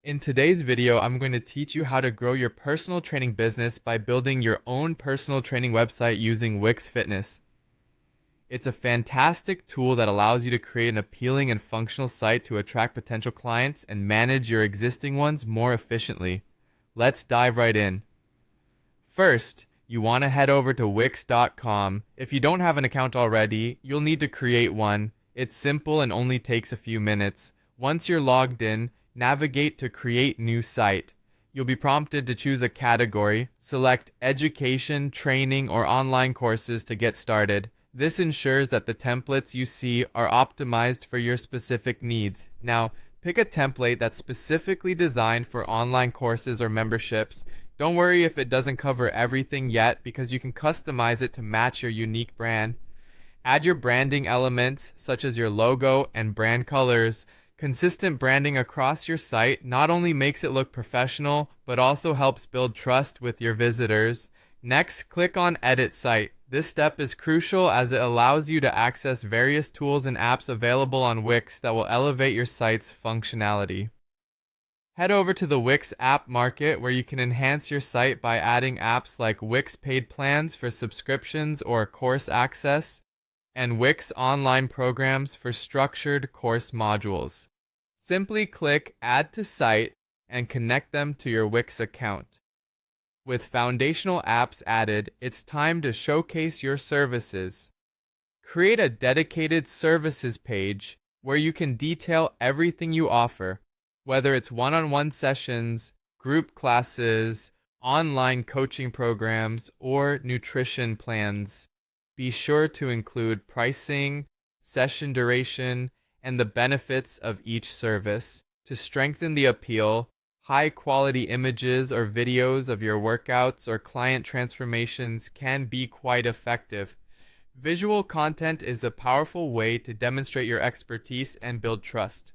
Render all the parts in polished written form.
In today's video, I'm going to teach you how to grow your personal training business by building your own personal training website using Wix Fitness. It's a fantastic tool that allows you to create an appealing and functional site to attract potential clients and manage your existing ones more efficiently. Let's dive right in. First, you want to head over to Wix.com. If you don't have an account already, you'll need to create one. It's simple and only takes a few minutes. Once you're logged in, navigate to Create New Site. You'll be prompted to choose a category. Select Education, Training, or Online Courses to get started. This ensures that the templates you see are optimized for your specific needs. Now, pick a template that's specifically designed for online courses or memberships. Don't worry if it doesn't cover everything yet, because you can customize it to match your unique brand. Add your branding elements, such as your logo and brand colors. Consistent branding across your site not only makes it look professional, but also helps build trust with your visitors. Next, click on Edit Site. This step is crucial as it allows you to access various tools and apps available on Wix that will elevate your site's functionality. Head over to the Wix App Market, where you can enhance your site by adding apps like Wix Paid Plans for subscriptions or course access, and Wix Online Programs for structured course modules. Simply click Add to Site and connect them to your Wix account. With foundational apps added, it's time to showcase your services. Create a dedicated services page where you can detail everything you offer, whether it's one-on-one sessions, group classes, online coaching programs, or nutrition plans. Be sure to include pricing, session duration, and the benefits of each service. To strengthen the appeal, high-quality images or videos of your workouts or client transformations can be quite effective. Visual content is a powerful way to demonstrate your expertise and build trust.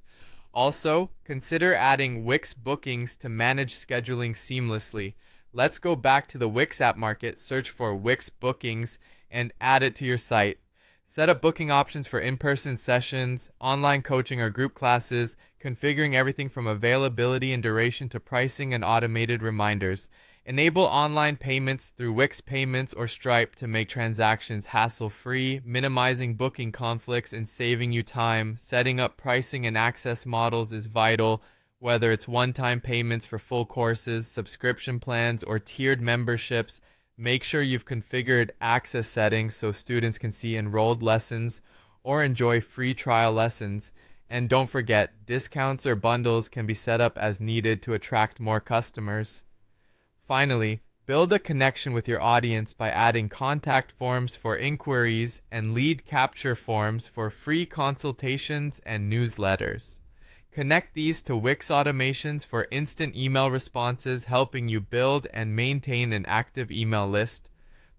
Also, consider adding Wix bookings to manage scheduling seamlessly. Let's go back to the Wix App Market, search for Wix bookings, and add it to your site. Set up booking options for in-person sessions, online coaching, or group classes, configuring everything from availability and duration to pricing and automated reminders. Enable online payments through Wix Payments or Stripe to make transactions hassle-free, minimizing booking conflicts and saving you time. Setting up pricing and access models is vital, whether it's one-time payments for full courses, subscription plans, or tiered memberships. Make sure you've configured access settings so students can see enrolled lessons or enjoy free trial lessons. And don't forget, discounts or bundles can be set up as needed to attract more customers. Finally, build a connection with your audience by adding contact forms for inquiries and lead capture forms for free consultations and newsletters. Connect these to Wix automations for instant email responses, helping you build and maintain an active email list.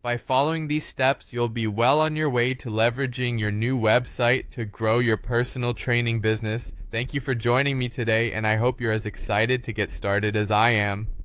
By following these steps, you'll be well on your way to leveraging your new website to grow your personal training business. Thank you for joining me today, and I hope you're as excited to get started as I am.